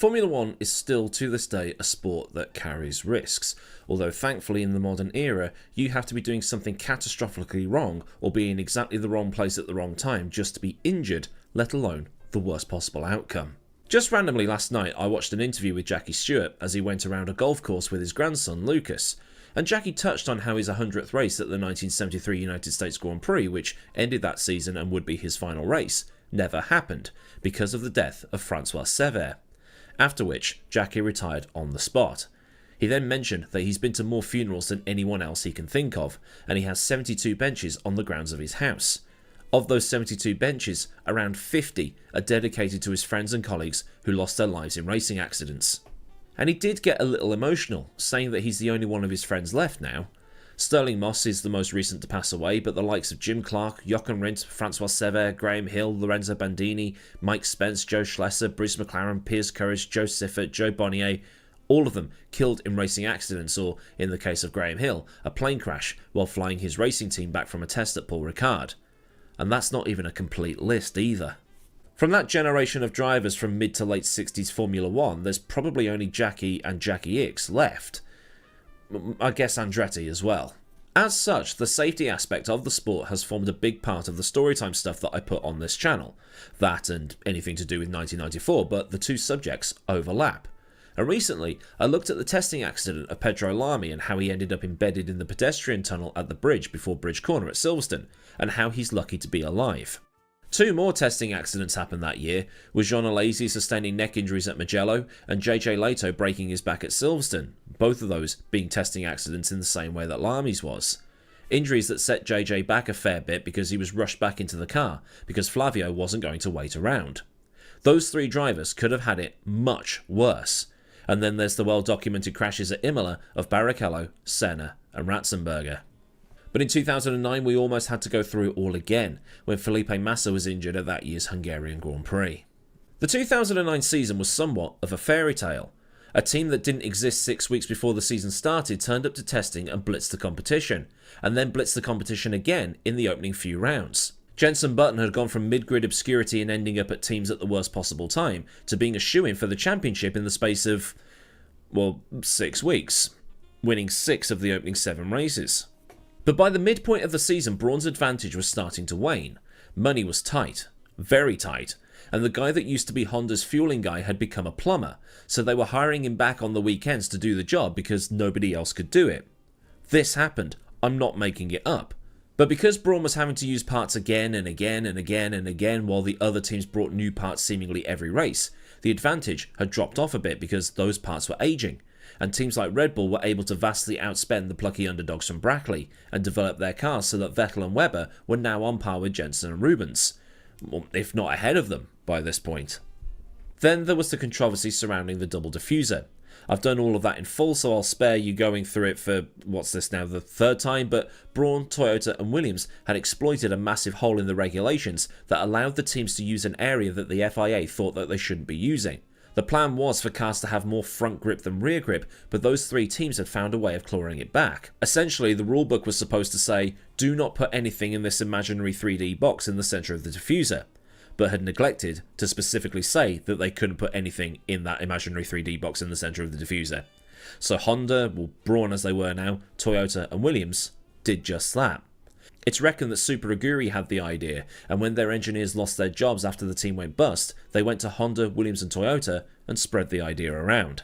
Formula 1 is still to this day a sport that carries risks, although thankfully in the modern era you have to be doing something catastrophically wrong or be in exactly the wrong place at the wrong time just to be injured, let alone the worst possible outcome. Just randomly last night I watched an interview with Jackie Stewart as he went around a golf course with his grandson Lucas, and Jackie touched on how his 100th race at the 1973 United States Grand Prix, which ended that season and would be his final race, never happened because of the death of Francois Sever. After which, Jackie retired on the spot. He then mentioned that he's been to more funerals than anyone else he can think of, and he has 72 benches on the grounds of his house. Of those 72 benches, around 50 are dedicated to his friends and colleagues who lost their lives in racing accidents. And he did get a little emotional, saying that he's the only one of his friends left now. Stirling Moss is the most recent to pass away, but the likes of Jim Clark, Jochen Rindt, Francois Sever, Graham Hill, Lorenzo Bandini, Mike Spence, Joe Schlesser, Bruce McLaren, Piers Courage, Joe Siffert, Joe Bonnier, all of them killed in racing accidents or, in the case of Graham Hill, a plane crash while flying his racing team back from a test at Paul Ricard. And that's not even a complete list either. From that generation of drivers from mid to late 60s Formula 1, there's probably only Jackie and Jackie Ickx left. I guess Andretti as well. As such, the safety aspect of the sport has formed a big part of the storytime stuff that I put on this channel. That and anything to do with 1994, but the two subjects overlap. And recently, I looked at the testing accident of Pedro Lamy and how he ended up embedded in the pedestrian tunnel at the bridge before Bridge Corner at Silverstone, and how he's lucky to be alive. Two more testing accidents happened that year, with Jean Alesi sustaining neck injuries at Mugello and JJ Leto breaking his back at Silverstone, both of those being testing accidents in the same way that Lamy's was. Injuries that set JJ back a fair bit because he was rushed back into the car because Flavio wasn't going to wait around. Those three drivers could have had it much worse. And then there's the well-documented crashes at Imola of Barrichello, Senna and Ratzenberger. But in 2009 we almost had to go through it all again when Felipe Massa was injured at that year's Hungarian Grand Prix. The 2009 season was somewhat of a fairy tale. A team that didn't exist 6 weeks before the season started turned up to testing and blitzed the competition, and then blitzed the competition again in the opening few rounds. Jenson Button had gone from mid-grid obscurity and ending up at teams at the worst possible time to being a shoo-in for the championship in the space of, well, 6 weeks, winning 6 of the opening 7 races. But by the midpoint of the season, Brawn's advantage was starting to wane. Money was tight, very tight, and the guy that used to be Honda's fueling guy had become a plumber, so they were hiring him back on the weekends to do the job because nobody else could do it. This happened, I'm not making it up. But because Brawn was having to use parts again and again and again and again while the other teams brought new parts seemingly every race, the advantage had dropped off a bit because those parts were aging, and teams like Red Bull were able to vastly outspend the plucky underdogs from Brackley and develop their cars so that Vettel and Webber were now on par with Jensen and Rubens, if not ahead of them by this point. Then there was the controversy surrounding the double diffuser. I've done all of that in full, so I'll spare you going through it for, what's this now, the third time, but Brawn, Toyota and Williams had exploited a massive hole in the regulations that allowed the teams to use an area that the FIA thought that they shouldn't be using. The plan was for cars to have more front grip than rear grip, but those three teams had found a way of clawing it back. Essentially, the rulebook was supposed to say, do not put anything in this imaginary 3D box in the centre of the diffuser, but had neglected to specifically say that they couldn't put anything in that imaginary 3D box in the centre of the diffuser. So Honda, well, Brawn as they were now, Toyota and Williams did just that. It's reckoned that Super Aguri had the idea, and when their engineers lost their jobs after the team went bust, they went to Honda, Williams and Toyota and spread the idea around.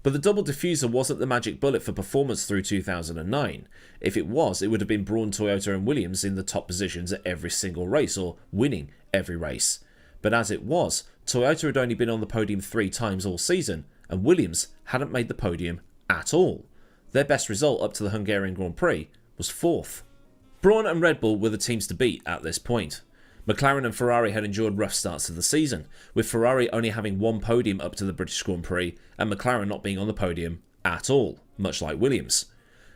But the double diffuser wasn't the magic bullet for performance through 2009. If it was, it would have been Brawn, Toyota and Williams in the top positions at every single race, or winning every race. But as it was, Toyota had only been on the podium 3 times all season, and Williams hadn't made the podium at all. Their best result up to the Hungarian Grand Prix was 4th. Brawn and Red Bull were the teams to beat at this point. McLaren and Ferrari had endured rough starts to the season, with Ferrari only having 1 podium up to the British Grand Prix and McLaren not being on the podium at all, much like Williams.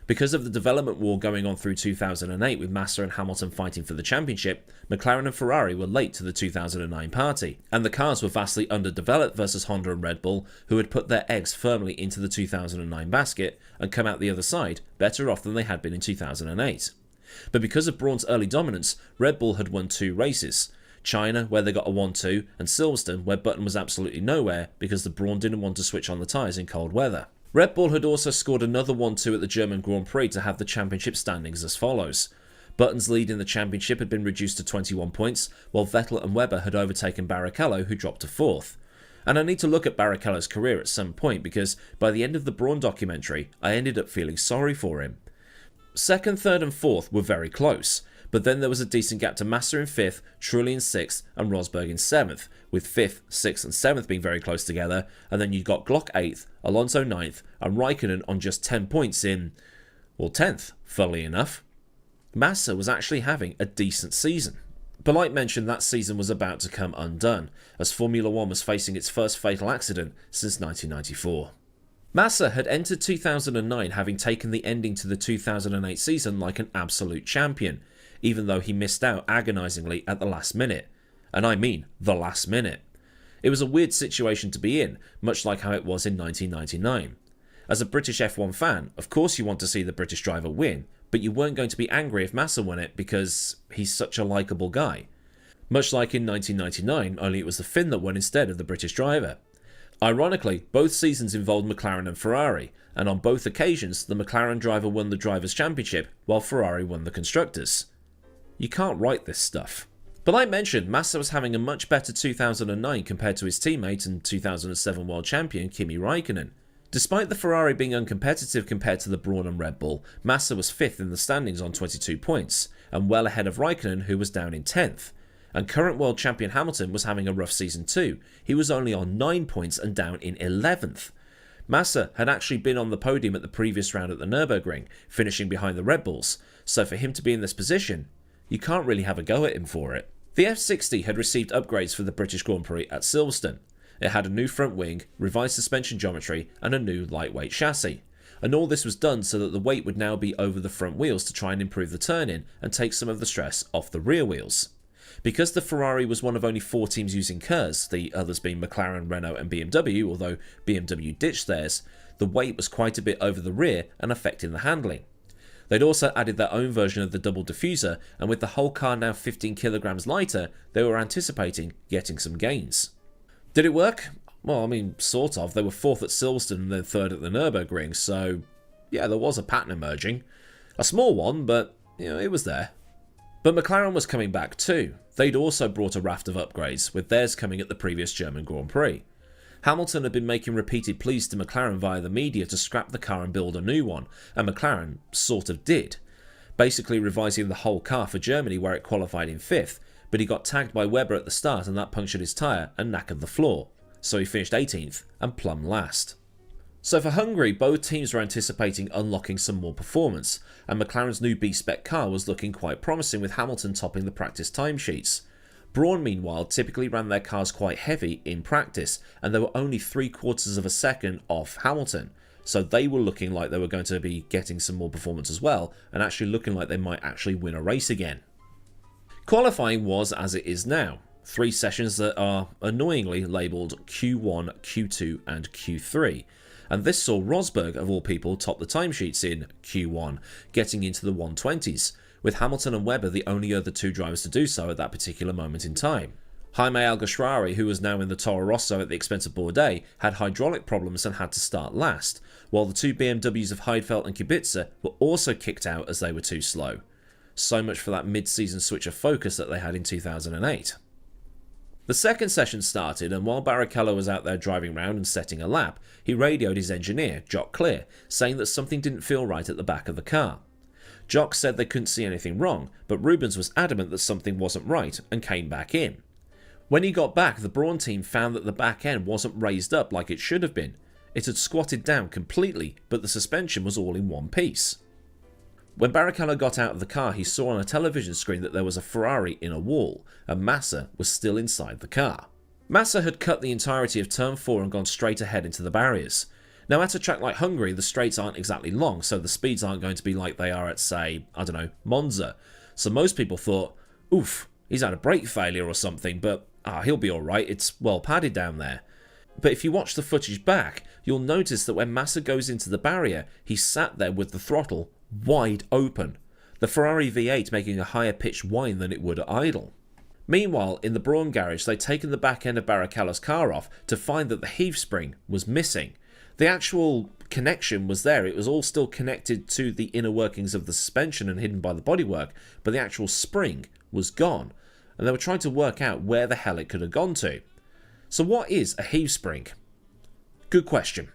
Because of the development war going on through 2008 with Massa and Hamilton fighting for the championship, McLaren and Ferrari were late to the 2009 party, and the cars were vastly underdeveloped versus Honda and Red Bull, who had put their eggs firmly into the 2009 basket and come out the other side better off than they had been in 2008. But because of Brawn's early dominance, Red Bull had won 2 races. China, where they got a 1-2, and Silverstone, where Button was absolutely nowhere because the Brawn didn't want to switch on the tyres in cold weather. Red Bull had also scored another 1-2 at the German Grand Prix to have the championship standings as follows. Button's lead in the championship had been reduced to 21 points, while Vettel and Webber had overtaken Barrichello, who dropped to 4th. And I need to look at Barrichello's career at some point because by the end of the Brawn documentary, I ended up feeling sorry for him. 2nd, 3rd and 4th were very close, but then there was a decent gap to Massa in 5th, Trulli in 6th and Rosberg in 7th, with 5th, 6th and 7th being very close together, and then you got Glock 8th, Alonso 9th and Raikkonen on just 10 points in, well, 10th, funnily enough. Massa was actually having a decent season. But like mentioned, that season was about to come undone, as Formula 1 was facing its first fatal accident since 1994. Massa had entered 2009 having taken the ending to the 2008 season like an absolute champion, even though he missed out agonisingly at the last minute. And I mean the last minute. It was a weird situation to be in, much like how it was in 1999. As a British F1 fan, of course you want to see the British driver win, but you weren't going to be angry if Massa won it because he's such a likeable guy. Much like in 1999, only it was the Finn that won instead of the British driver. Ironically, both seasons involved McLaren and Ferrari, and on both occasions the McLaren driver won the Drivers' Championship while Ferrari won the Constructors. You can't write this stuff. But like mentioned, Massa was having a much better 2009 compared to his teammate and 2007 world champion Kimi Raikkonen. Despite the Ferrari being uncompetitive compared to the Brawn and Red Bull, Massa was 5th in the standings on 22 points, and well ahead of Raikkonen, who was down in 10th. And current world champion Hamilton was having a rough season too. He was only on 9 points and down in 11th. Massa had actually been on the podium at the previous round at the Nürburgring, finishing behind the Red Bulls, so for him to be in this position, you can't really have a go at him for it. The F60 had received upgrades for the British Grand Prix at Silverstone. It had a new front wing, revised suspension geometry and a new lightweight chassis. And all this was done so that the weight would now be over the front wheels to try and improve the turn-in and take some of the stress off the rear wheels. Because the Ferrari was one of only 4 teams using KERS, the others being McLaren, Renault and BMW, although BMW ditched theirs, the weight was quite a bit over the rear and affecting the handling. They'd also added their own version of the double diffuser, and with the whole car now 15 kilograms lighter, they were anticipating getting some gains. Did it work? Well, I mean, sort of. They were 4th at Silverstone and then 3rd at the Nürburgring, so yeah, there was a pattern emerging. A small one, but you know, it was there. But McLaren was coming back too. They'd also brought a raft of upgrades, with theirs coming at the previous German Grand Prix. Hamilton had been making repeated pleas to McLaren via the media to scrap the car and build a new one, and McLaren sort of did, basically revising the whole car for Germany where it qualified in 5th, but he got tagged by Webber at the start and that punctured his tyre and knackered the floor, so he finished 18th and plumb last. So for Hungary, both teams were anticipating unlocking some more performance, and McLaren's new B-spec car was looking quite promising with Hamilton topping the practice timesheets. Brawn meanwhile typically ran their cars quite heavy in practice, and they were only 3/4 of a second off Hamilton, so they were looking like they were going to be getting some more performance as well, and actually looking like they might actually win a race again. Qualifying was as it is now. 3 sessions that are annoyingly labelled Q1, Q2 and Q3. And this saw Rosberg, of all people, top the timesheets in Q1, getting into the 120s, with Hamilton and Webber the only other 2 drivers to do so at that particular moment in time. Jaime Alguersuari, who was now in the Toro Rosso at the expense of Bourdais, had hydraulic problems and had to start last, while the 2 BMWs of Heusinkveld and Kubica were also kicked out as they were too slow. So much for that mid-season switch of focus that they had in 2008. The second session started, and while Barrichello was out there driving round and setting a lap, he radioed his engineer, Jock Clear, saying that something didn't feel right at the back of the car. Jock said they couldn't see anything wrong, but Rubens was adamant that something wasn't right and came back in. When he got back, the Brawn team found that the back end wasn't raised up like it should have been. It had squatted down completely, but the suspension was all in one piece. When Barrichello got out of the car, he saw on a television screen that there was a Ferrari in a wall, and Massa was still inside the car. Massa had cut the entirety of turn 4 and gone straight ahead into the barriers. Now at a track like Hungary, the straights aren't exactly long, so the speeds aren't going to be like they are at, say, I don't know, Monza. So most people thought, oof, he's had a brake failure or something, but he'll be alright, it's well padded down there. But if you watch the footage back, you'll notice that when Massa goes into the barrier, he sat there with the throttle wide open, the Ferrari V8 making a higher pitched whine than it would at idle. Meanwhile, in the Brawn garage, they'd taken the back end of Baracalla's car off to find that the heave spring was missing. The actual connection was there, it was all still connected to the inner workings of the suspension and hidden by the bodywork, but the actual spring was gone, and they were trying to work out where the hell it could have gone to. So what is a heave spring? Good question.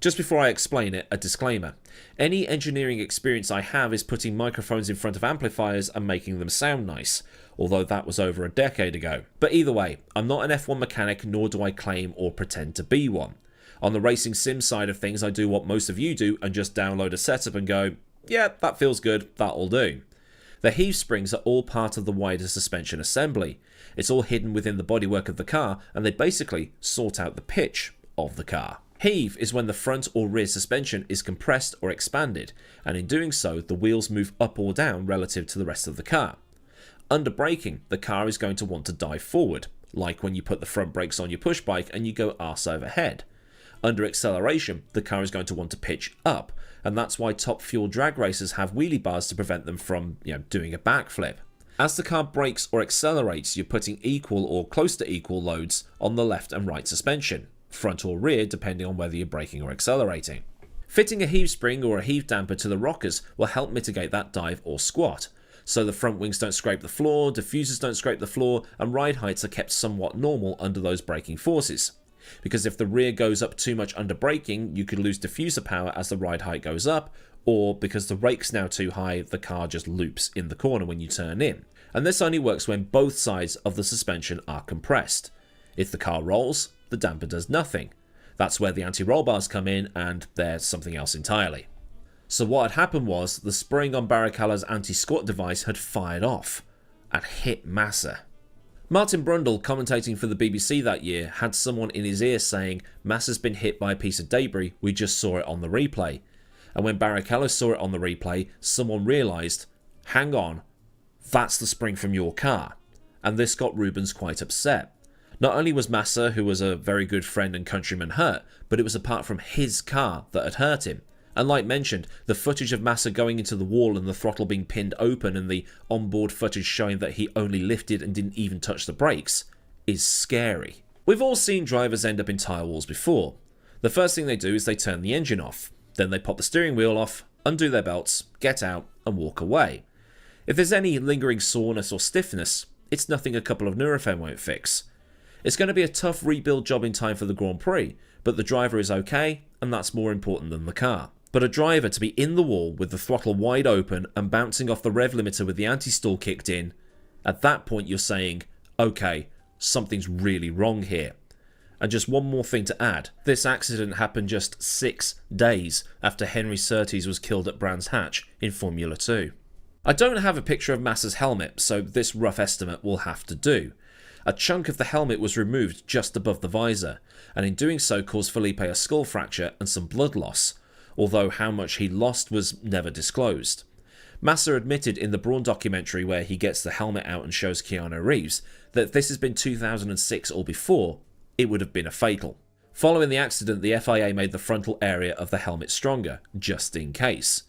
Just before I explain it, a disclaimer. Any engineering experience I have is putting microphones in front of amplifiers and making them sound nice, although that was over a decade ago. But either way, I'm not an F1 mechanic, nor do I claim or pretend to be one. On the racing sim side of things, I do what most of you do and just download a setup and go, yeah, that feels good, that'll do. The heave springs are all part of the wider suspension assembly. It's all hidden within the bodywork of the car, and they basically sort out the pitch of the car. Heave is when the front or rear suspension is compressed or expanded, and in doing so, the wheels move up or down relative to the rest of the car. Under braking, the car is going to want to dive forward, like when you put the front brakes on your push bike and you go arse over head. Under acceleration, the car is going to want to pitch up, and that's why top fuel drag racers have wheelie bars to prevent them from, doing a backflip. As the car brakes or accelerates, you're putting equal or close to equal loads on the left and right suspension, front or rear depending on whether you're braking or accelerating. Fitting a heave spring or a heave damper to the rockers will help mitigate that dive or squat, so the front wings don't scrape the floor, diffusers don't scrape the floor, and ride heights are kept somewhat normal under those braking forces. Because if the rear goes up too much under braking, you could lose diffuser power as the ride height goes up, or because the rake's now too high, the car just loops in the corner when you turn in. And this only works when both sides of the suspension are compressed. If the car rolls, the damper does nothing. That's where the anti-roll bars come in, and they're something else entirely. So what had happened was, the spring on Baracalla's anti-squat device had fired off and hit Massa. Martin Brundle, commentating for the BBC that year, had someone in his ear saying, "Massa's been hit by a piece of debris, we just saw it on the replay." And when Barrichello saw it on the replay, someone realised, hang on, that's the spring from your car. And this got Rubens quite upset. Not only was Massa, who was a very good friend and countryman, hurt, but it was apart from his car that had hurt him. And like mentioned, the footage of Massa going into the wall and the throttle being pinned open and the onboard footage showing that he only lifted and didn't even touch the brakes is scary. We've all seen drivers end up in tyre walls before. The first thing they do is they turn the engine off. Then they pop the steering wheel off, undo their belts, get out and walk away. If there's any lingering soreness or stiffness, it's nothing a couple of Nurofen won't fix. It's going to be a tough rebuild job in time for the Grand Prix, but the driver is okay, and that's more important than the car. But a driver to be in the wall with the throttle wide open and bouncing off the rev limiter with the anti-stall kicked in, at that point you're saying, okay, something's really wrong here. And just one more thing to add, this accident happened just 6 days after Henry Surtees was killed at Brands Hatch in Formula 2. I don't have a picture of Massa's helmet, so this rough estimate will have to do. A chunk of the helmet was removed just above the visor, and in doing so caused Felipe a skull fracture and some blood loss, although how much he lost was never disclosed. Massa admitted in the Brawn documentary, where he gets the helmet out and shows Keanu Reeves, that if this has been 2006 or before, it would have been a fatal. Following the accident, the FIA made the frontal area of the helmet stronger, just in case.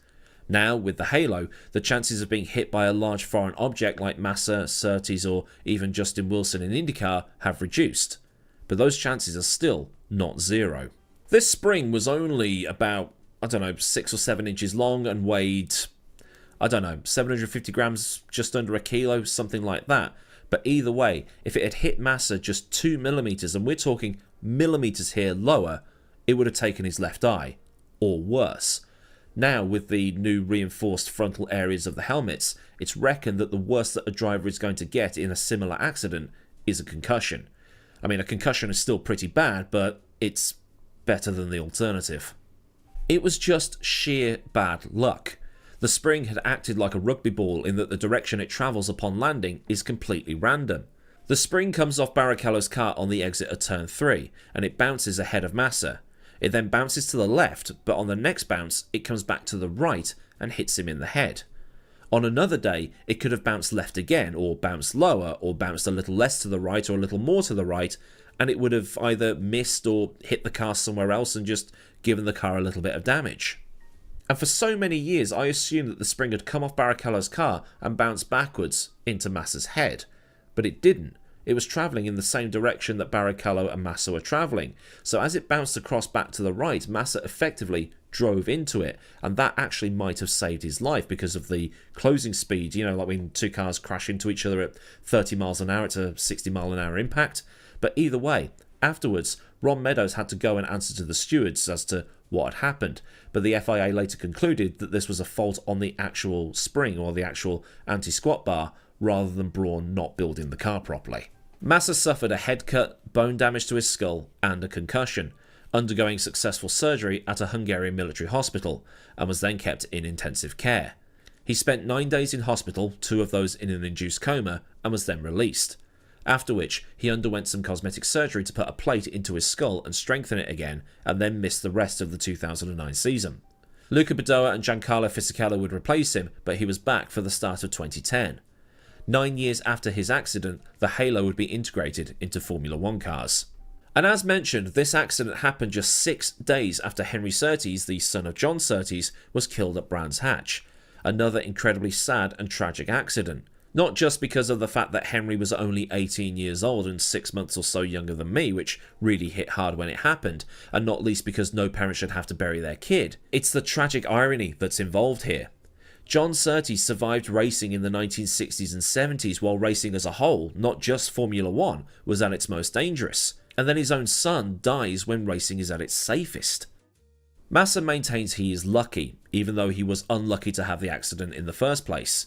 Now, with the halo, the chances of being hit by a large foreign object like Massa, Surtees or even Justin Wilson in IndyCar have reduced, but those chances are still not zero. This spring was only about 6 or 7 inches long and weighed, 750 grams, just under a kilo, something like that. But either way, if it had hit Massa just 2 millimeters, and we're talking millimeters here lower, it would have taken his left eye, or worse. Now, with the new reinforced frontal areas of the helmets, it's reckoned that the worst that a driver is going to get in a similar accident is a concussion. I mean, a concussion is still pretty bad, but it's better than the alternative. It was just sheer bad luck. The spring had acted like a rugby ball in that the direction it travels upon landing is completely random. The spring comes off Barrichello's car on the exit of turn 3, and it bounces ahead of Massa. It then bounces to the left, but on the next bounce, it comes back to the right and hits him in the head. On another day, it could have bounced left again, or bounced lower, or bounced a little less to the right, or a little more to the right, and it would have either missed or hit the car somewhere else and just given the car a little bit of damage. And for so many years, I assumed that the spring had come off Barrichello's car and bounced backwards into Massa's head. but it didn't. It was travelling in the same direction that Barrichello and Massa were travelling, so as it bounced across back to the right, Massa effectively drove into it, and that actually might have saved his life because of the closing speed, you know, like when two cars crash into each other at 30 miles an hour, it's a 60 mile an hour impact. But either way, afterwards, Ron Meadows had to go and answer to the stewards as to what had happened, but the FIA later concluded that this was a fault on the actual spring or the actual anti-squat bar rather than Brawn not building the car properly. Massa suffered a head cut, bone damage to his skull and a concussion, undergoing successful surgery at a Hungarian military hospital, and was then kept in intensive care. He spent 9 days in hospital, 2 of those in an induced coma, and was then released, after which he underwent some cosmetic surgery to put a plate into his skull and strengthen it again, and then missed the rest of the 2009 season. Luca Badoa and Giancarlo Fisichella would replace him, but he was back for the start of 2010. 9 years after his accident, the Halo would be integrated into Formula 1 cars. And as mentioned, this accident happened just 6 days after Henry Surtees, the son of John Surtees, was killed at Brands Hatch. Another incredibly sad and tragic accident. Not just because of the fact that Henry was only 18 years old and 6 months or so younger than me, which really hit hard when it happened, and not least because no parent should have to bury their kid. It's the tragic irony that's involved here. John Surtees survived racing in the 1960s and 70s while racing as a whole, not just Formula 1, was at its most dangerous. And then his own son dies when racing is at its safest. Massa maintains he is lucky, even though he was unlucky to have the accident in the first place.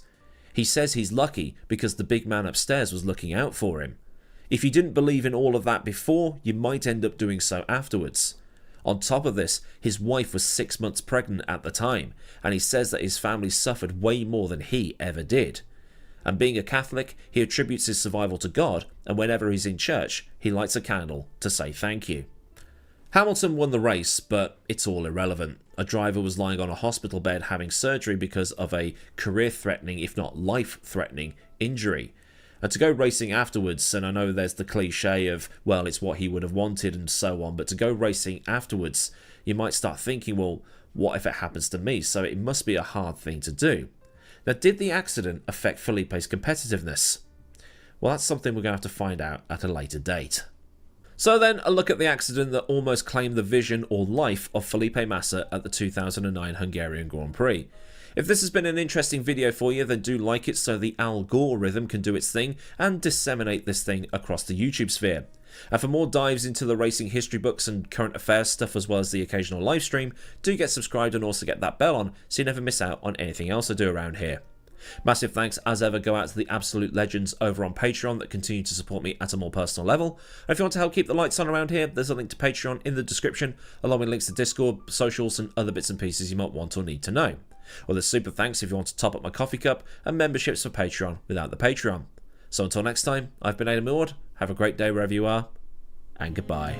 He says he's lucky because the big man upstairs was looking out for him. If you didn't believe in all of that before, you might end up doing so afterwards. On top of this, his wife was 6 months pregnant at the time, and he says that his family suffered way more than he ever did. And being a Catholic, he attributes his survival to God, and whenever he's in church, he lights a candle to say thank you. Hamilton won the race, but it's all irrelevant. A driver was lying on a hospital bed having surgery because of a career-threatening, if not life-threatening, injury. And to go racing afterwards, and I know there's the cliche of, well, it's what he would have wanted and so on, but to go racing afterwards, you might start thinking, well, what if it happens to me? So it must be a hard thing to do. Now, did the accident affect Felipe's competitiveness? Well, that's something we're going to have to find out at a later date. So then, a look at the accident that almost claimed the vision or life of Felipe Massa at the 2009 Hungarian Grand Prix. If this has been an interesting video for you, then do like it so the algorithm can do its thing and disseminate this thing across the YouTube sphere. And for more dives into the racing history books and current affairs stuff as well as the occasional live stream, do get subscribed and also get that bell on so you never miss out on anything else I do around here. Massive thanks as ever go out to the absolute legends over on Patreon that continue to support me at a more personal level. And if you want to help keep the lights on around here, there's a link to Patreon in the description, along with links to Discord, socials and other bits and pieces you might want or need to know. Well, there's super thanks if you want to top up my coffee cup and memberships for Patreon without the Patreon. So until next time, I've been Aidan Millward, have a great day wherever you are, and goodbye.